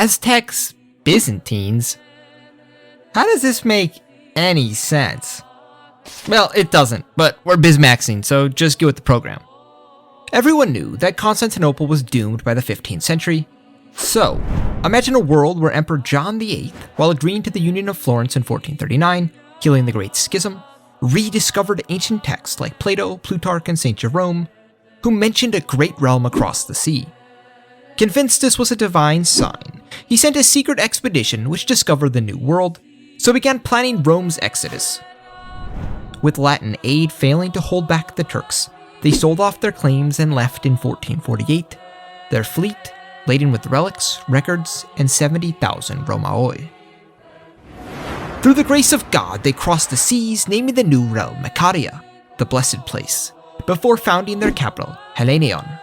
Aztecs, Byzantines? How does this make any sense? Well, it doesn't, but we're Bismaxing, so just go with the program. Everyone knew that Constantinople was doomed by the 15th century. So, imagine a world where Emperor John VIII, while agreeing to the Union of Florence in 1439, healing the Great Schism, rediscovered ancient texts like Plato, Plutarch, and St. Jerome, who mentioned a great realm across the sea. Convinced this was a divine sign, he sent a secret expedition which discovered the New World, so began planning Rome's exodus. With Latin aid failing to hold back the Turks, they sold off their claims and left in 1448, their fleet laden with relics, records, and 70,000 Romaoi. Through the grace of God, they crossed the seas, naming the new realm Macaria, the blessed place, before founding their capital, Hellenion.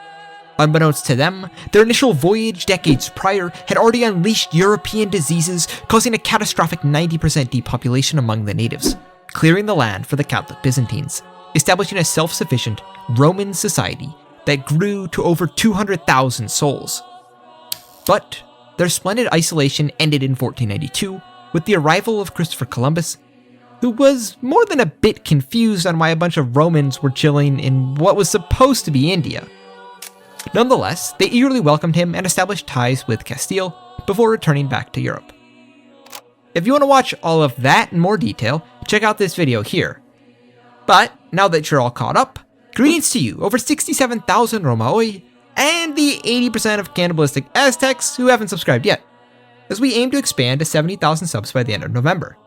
Unbeknownst to them, their initial voyage decades prior had already unleashed European diseases, causing a catastrophic 90% depopulation among the natives, clearing the land for the Catholic Byzantines, establishing a self-sufficient Roman society that grew to over 200,000 souls. But their splendid isolation ended in 1492 with the arrival of Christopher Columbus, who was more than a bit confused on why a bunch of Romans were chilling in what was supposed to be India. Nonetheless, they eagerly welcomed him and established ties with Castile before returning back to Europe. If you want to watch all of that in more detail, check out this video here. But now that you're all caught up, greetings to you, over 67,000 Romaoi, and the 80% of cannibalistic Aztecs who haven't subscribed yet, as we aim to expand to 70,000 subs by the end of November.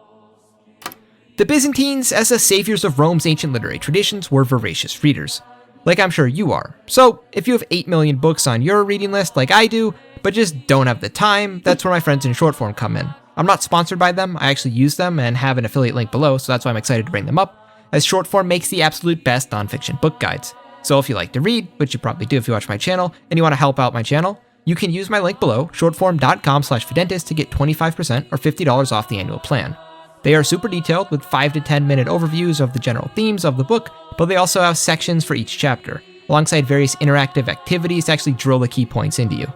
The Byzantines, as the saviors of Rome's ancient literary traditions, were voracious readers, like I'm sure you are. So if you have 8 million books on your reading list like I do, but just don't have the time, that's where my friends in short form come in. I'm not sponsored by them, I actually use them and have an affiliate link below, so that's why I'm excited to bring them up, as short form makes the absolute best nonfiction book guides. So if you like to read, which you probably do if you watch my channel, and you want to help out my channel, you can use my link below, shortform.com/Fidentis, to get 25% or $50 off the annual plan. They are super detailed with 5 to 10 minute overviews of the general themes of the book, but they also have sections for each chapter, alongside various interactive activities to actually drill the key points into you.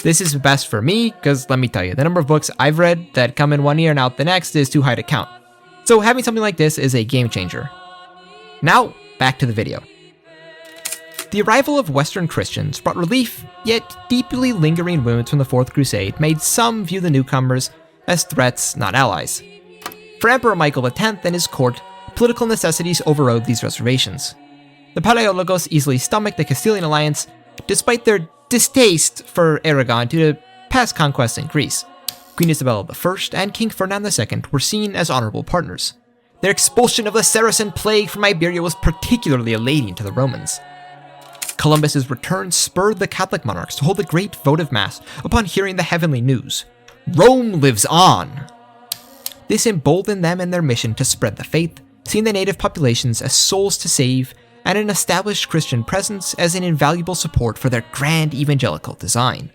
This is best for me, because let me tell you, the number of books I've read that come in one year and out the next is too high to count. So having something like this is a game changer. Now, back to the video. The arrival of Western Christians brought relief, yet deeply lingering wounds from the Fourth Crusade made some view the newcomers as threats, not allies. For Emperor Michael X and his court, political necessities overrode these reservations. The Palaeologos easily stomached the Castilian alliance, despite their distaste for Aragon due to past conquests in Greece. Queen Isabella I and King Ferdinand II were seen as honorable partners. Their expulsion of the Saracen plague from Iberia was particularly elating to the Romans. Columbus's return spurred the Catholic monarchs to hold a great votive mass upon hearing the heavenly news. Rome lives on! This emboldened them in their mission to spread the faith, seeing the native populations as souls to save, and an established Christian presence as an invaluable support for their grand evangelical design.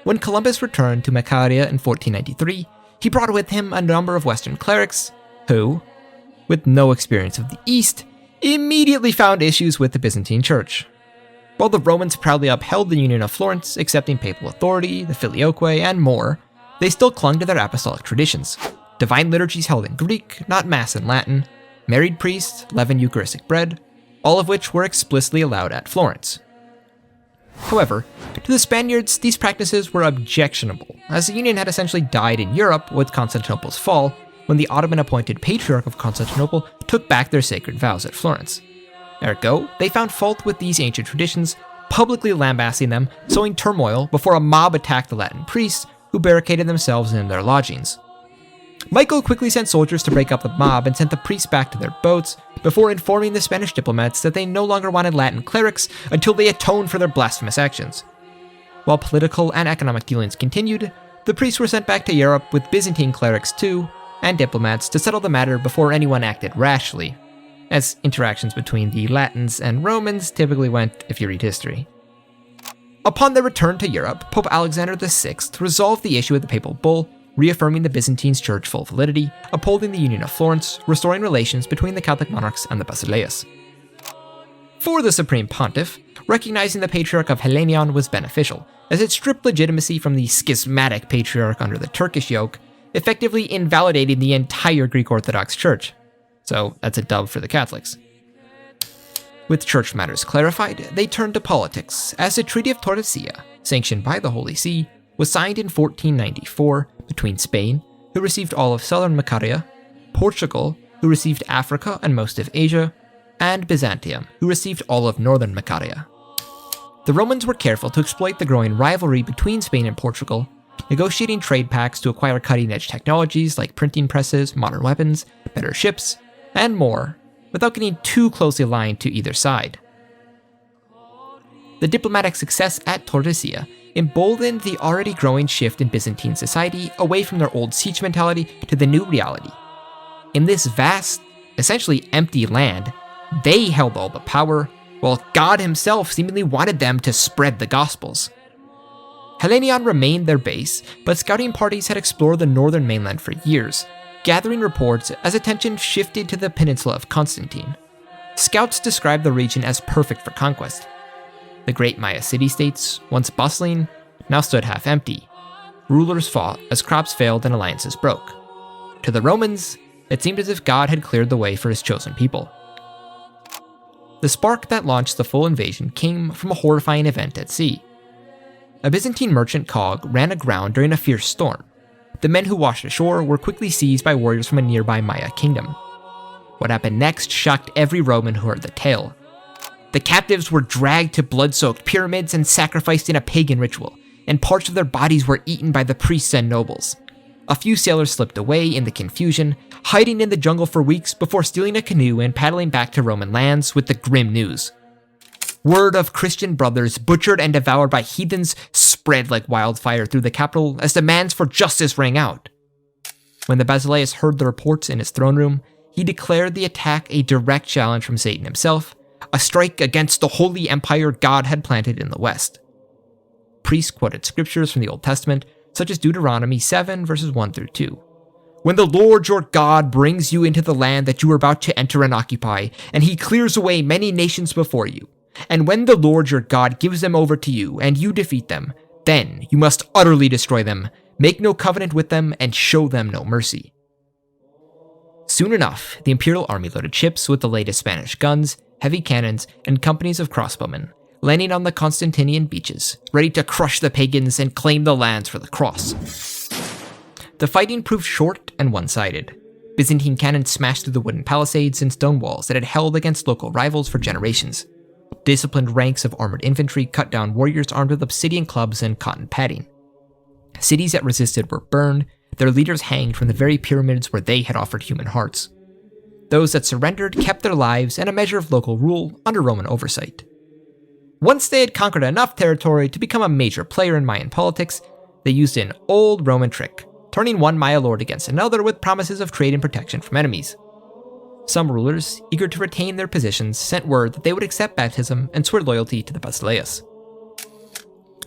When Columbus returned to Macaria in 1493, he brought with him a number of Western clerics who, with no experience of the East, immediately found issues with the Byzantine Church. While the Romans proudly upheld the Union of Florence, accepting papal authority, the Filioque, and more, they still clung to their apostolic traditions. Divine liturgies held in Greek, not Mass in Latin, married priests, leavened Eucharistic bread, all of which were explicitly allowed at Florence. However, to the Spaniards, these practices were objectionable, as the Union had essentially died in Europe with Constantinople's fall, when the Ottoman-appointed Patriarch of Constantinople took back their sacred vows at Florence. Ergo, they found fault with these ancient traditions, publicly lambasting them, sowing turmoil before a mob attacked the Latin priests, who barricaded themselves in their lodgings. Michael quickly sent soldiers to break up the mob and sent the priests back to their boats, before informing the Spanish diplomats that they no longer wanted Latin clerics until they atoned for their blasphemous actions. While political and economic dealings continued, the priests were sent back to Europe with Byzantine clerics too, and diplomats to settle the matter before anyone acted rashly, as interactions between the Latins and Romans typically went if you read history. Upon their return to Europe, Pope Alexander VI resolved the issue with the papal bull, reaffirming the Byzantine Church full validity, upholding the Union of Florence, restoring relations between the Catholic monarchs and the Basileus. For the Supreme Pontiff, recognizing the Patriarch of Hellenion was beneficial, as it stripped legitimacy from the schismatic patriarch under the Turkish yoke, effectively invalidating the entire Greek Orthodox Church. So that's a dub for the Catholics. With church matters clarified, they turned to politics, as the Treaty of Tordesillas, sanctioned by the Holy See, was signed in 1494 between Spain, who received all of southern Macaria, Portugal, who received Africa and most of Asia, and Byzantium, who received all of northern Macaria. The Romans were careful to exploit the growing rivalry between Spain and Portugal, negotiating trade pacts to acquire cutting-edge technologies like printing presses, modern weapons, better ships, and more, without getting too closely aligned to either side. The diplomatic success at Tordesillas emboldened the already growing shift in Byzantine society away from their old siege mentality to the new reality. In this vast, essentially empty land, they held all the power, while God himself seemingly wanted them to spread the Gospels. Hellenion remained their base, but scouting parties had explored the northern mainland for years, gathering reports as attention shifted to the peninsula of Constantine. Scouts described the region as perfect for conquest. The great Maya city-states, once bustling, now stood half empty. Rulers fought as crops failed and alliances broke. To the Romans, it seemed as if God had cleared the way for his chosen people. The spark that launched the full invasion came from a horrifying event at sea. A Byzantine merchant cog ran aground during a fierce storm. The men who washed ashore were quickly seized by warriors from a nearby Maya kingdom. What happened next shocked every Roman who heard the tale. The captives were dragged to blood-soaked pyramids and sacrificed in a pagan ritual, and parts of their bodies were eaten by the priests and nobles. A few sailors slipped away in the confusion, hiding in the jungle for weeks before stealing a canoe and paddling back to Roman lands with the grim news. Word of Christian brothers butchered and devoured by heathens spread like wildfire through the capital as demands for justice rang out. When the Basileus heard the reports in his throne room, he declared the attack a direct challenge from Satan himself, a strike against the holy empire God had planted in the West. Priests quoted scriptures from the Old Testament, such as Deuteronomy 7 verses 1 through 2. When the Lord your God brings you into the land that you are about to enter and occupy, and he clears away many nations before you, and when the Lord your God gives them over to you, and you defeat them, then you must utterly destroy them, make no covenant with them, and show them no mercy. Soon enough, the imperial army loaded ships with the latest Spanish guns, heavy cannons, and companies of crossbowmen, landing on the Constantinian beaches, ready to crush the pagans and claim the lands for the cross. The fighting proved short and one-sided. Byzantine cannon smashed through the wooden palisades and stone walls that had held against local rivals for generations. Disciplined ranks of armored infantry cut down warriors armed with obsidian clubs and cotton padding. Cities that resisted were burned, their leaders hanged from the very pyramids where they had offered human hearts. Those that surrendered kept their lives and a measure of local rule under Roman oversight. Once they had conquered enough territory to become a major player in Mayan politics, they used an old Roman trick, turning one Maya lord against another with promises of trade and protection from enemies. Some rulers, eager to retain their positions, sent word that they would accept baptism and swear loyalty to the Basileus.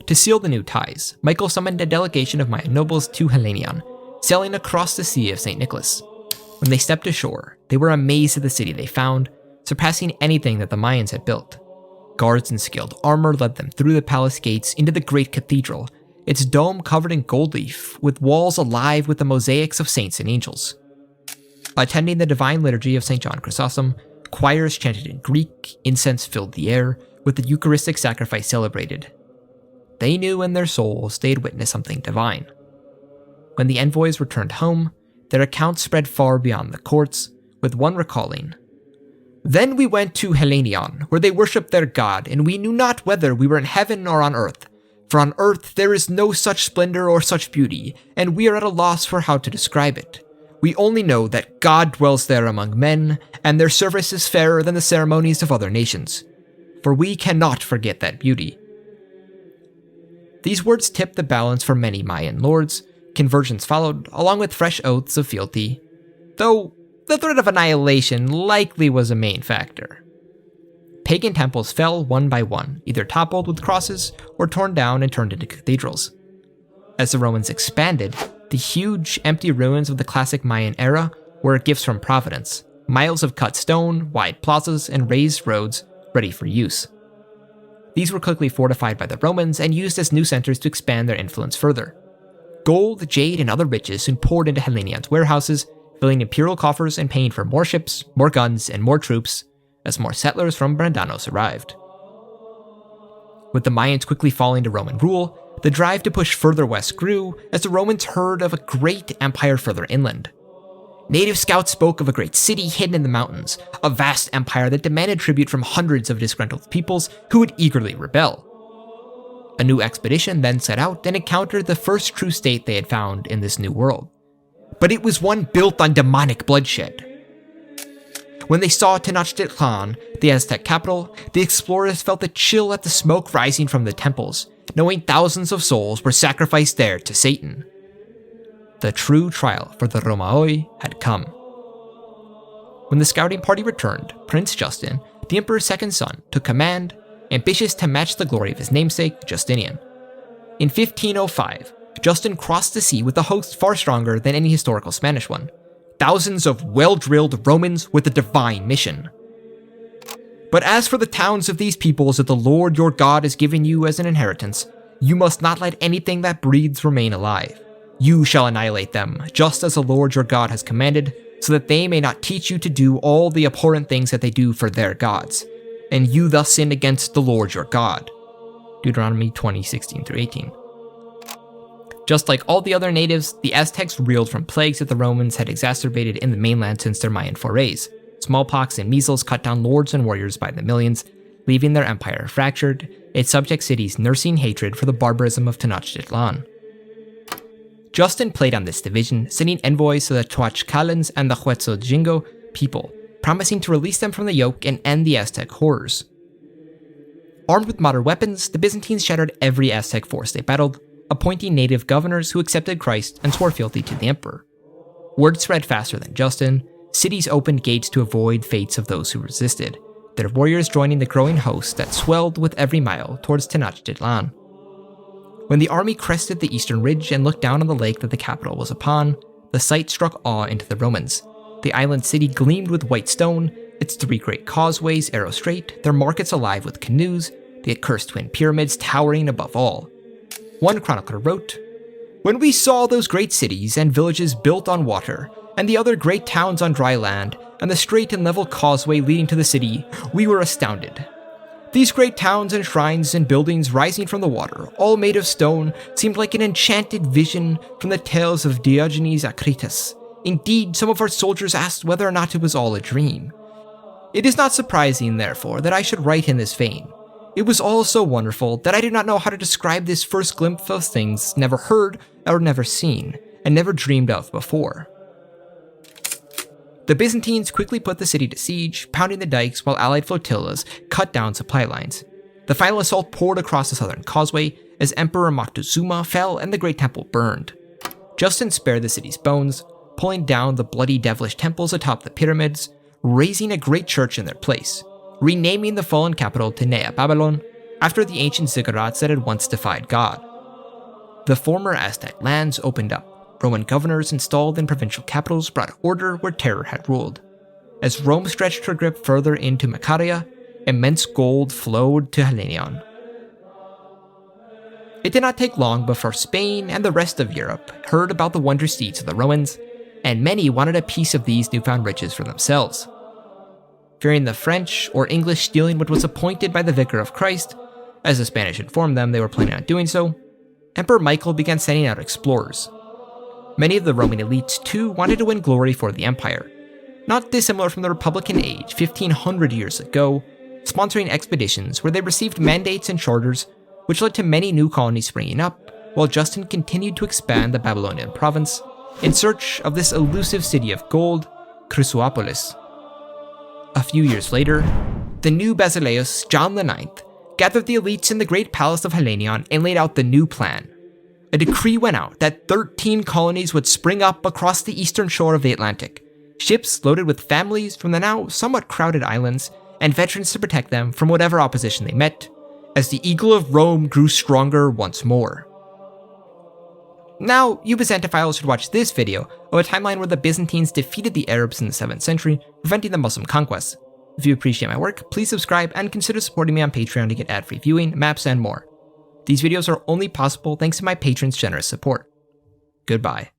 To seal the new ties, Michael summoned a delegation of Mayan nobles to Hellenion, sailing across the Sea of St. Nicholas. When they stepped ashore, they were amazed at the city they found, surpassing anything that the Mayans had built. Guards in skilled armor led them through the palace gates into the great cathedral, its dome covered in gold leaf, with walls alive with the mosaics of saints and angels. Attending the divine liturgy of St. John Chrysostom, choirs chanted in Greek, incense filled the air, with the Eucharistic sacrifice celebrated. They knew in their souls they had witnessed something divine. When the envoys returned home, their accounts spread far beyond the courts, with one recalling, "Then we went to Hellenion, where they worshipped their god, and we knew not whether we were in heaven or on earth. For on earth there is no such splendor or such beauty, and we are at a loss for how to describe it. We only know that God dwells there among men, and their service is fairer than the ceremonies of other nations. For we cannot forget that beauty." These words tipped the balance for many Mayan lords. Conversions followed, along with fresh oaths of fealty, though the threat of annihilation likely was a main factor. Pagan temples fell one by one, either toppled with crosses or torn down and turned into cathedrals. As the Romans expanded, the huge, empty ruins of the classic Mayan era were gifts from Providence, miles of cut stone, wide plazas, and raised roads ready for use. These were quickly fortified by the Romans and used as new centers to expand their influence further. Gold, jade, and other riches soon poured into Hellenion's warehouses, filling imperial coffers and paying for more ships, more guns, and more troops as more settlers from Brandanos arrived. With the Mayans quickly falling to Roman rule, the drive to push further west grew as the Romans heard of a great empire further inland. Native scouts spoke of a great city hidden in the mountains, a vast empire that demanded tribute from hundreds of disgruntled peoples who would eagerly rebel. A new expedition then set out and encountered the first true state they had found in this new world. But it was one built on demonic bloodshed. When they saw Tenochtitlan, the Aztec capital, the explorers felt the chill at the smoke rising from the temples, knowing thousands of souls were sacrificed there to Satan. The true trial for the Romaoi had come. When the scouting party returned, Prince Justin, the emperor's second son, took command, ambitious to match the glory of his namesake, Justinian. In 1505, Justin crossed the sea with a host far stronger than any historical Spanish one. Thousands of well-drilled Romans with a divine mission. But as for the towns of these peoples that the Lord your God has given you as an inheritance, you must not let anything that breathes remain alive. You shall annihilate them, just as the Lord your God has commanded, so that they may not teach you to do all the abhorrent things that they do for their gods, and you thus sin against the Lord your God. Deuteronomy 20:16-18. Just like all the other natives, the Aztecs reeled from plagues that the Romans had exacerbated in the mainland since their Mayan forays. Smallpox and measles cut down lords and warriors by the millions, leaving their empire fractured, its subject cities nursing hatred for the barbarism of Tenochtitlan. Justin played on this division, sending envoys to the Tlaxcalans and the Huetzojingo people, promising to release them from the yoke and end the Aztec horrors. Armed with modern weapons, the Byzantines shattered every Aztec force they battled, appointing native governors who accepted Christ and swore fealty to the emperor. Word spread faster than Justin. Cities opened gates to avoid fates of those who resisted, their warriors joining the growing host that swelled with every mile towards Tenochtitlan. When the army crested the eastern ridge and looked down on the lake that the capital was upon, the sight struck awe into the Romans. The island city gleamed with white stone, its three great causeways arrow straight, their markets alive with canoes, the accursed twin pyramids towering above all. One chronicler wrote, "When we saw those great cities and villages built on water, and the other great towns on dry land, and the straight and level causeway leading to the city, we were astounded. These great towns and shrines and buildings rising from the water, all made of stone, seemed like an enchanted vision from the tales of Diogenes Acritas. Indeed, some of our soldiers asked whether or not it was all a dream. It is not surprising, therefore, that I should write in this vein. It was all so wonderful that I do not know how to describe this first glimpse of things never heard or never seen, and never dreamed of before." The Byzantines quickly put the city to siege, pounding the dikes while allied flotillas cut down supply lines. The final assault poured across the southern causeway as Emperor Moctezuma fell and the great temple burned. Justin spared the city's bones, pulling down the bloody devilish temples atop the pyramids, raising a great church in their place, renaming the fallen capital to Nea Babylon after the ancient ziggurats that had once defied God. The former Aztec lands opened up. Roman governors installed in provincial capitals brought order where terror had ruled. As Rome stretched her grip further into Macaria, immense gold flowed to Hellenion. It did not take long before Spain and the rest of Europe heard about the wondrous deeds of the Romans, and many wanted a piece of these newfound riches for themselves. Fearing the French or English stealing what was appointed by the Vicar of Christ, as the Spanish informed them they were planning on doing so, Emperor Michael began sending out explorers. Many of the Roman elites, too, wanted to win glory for the empire, not dissimilar from the Republican age 1500 years ago, sponsoring expeditions where they received mandates and charters, which led to many new colonies springing up, while Justin continued to expand the Babylonian province in search of this elusive city of gold, Chrysopolis. A few years later, the new Basileus, John IX, gathered the elites in the great palace of Hellenion and laid out the new plan. A decree went out that 13 colonies would spring up across the eastern shore of the Atlantic, ships loaded with families from the now somewhat crowded islands, and veterans to protect them from whatever opposition they met, as the Eagle of Rome grew stronger once more. Now, you Byzantophiles should watch this video of a timeline where the Byzantines defeated the Arabs in the 7th century, preventing the Muslim conquest. If you appreciate my work, please subscribe and consider supporting me on Patreon to get ad-free viewing, maps, and more. These videos are only possible thanks to my patrons' generous support. Goodbye.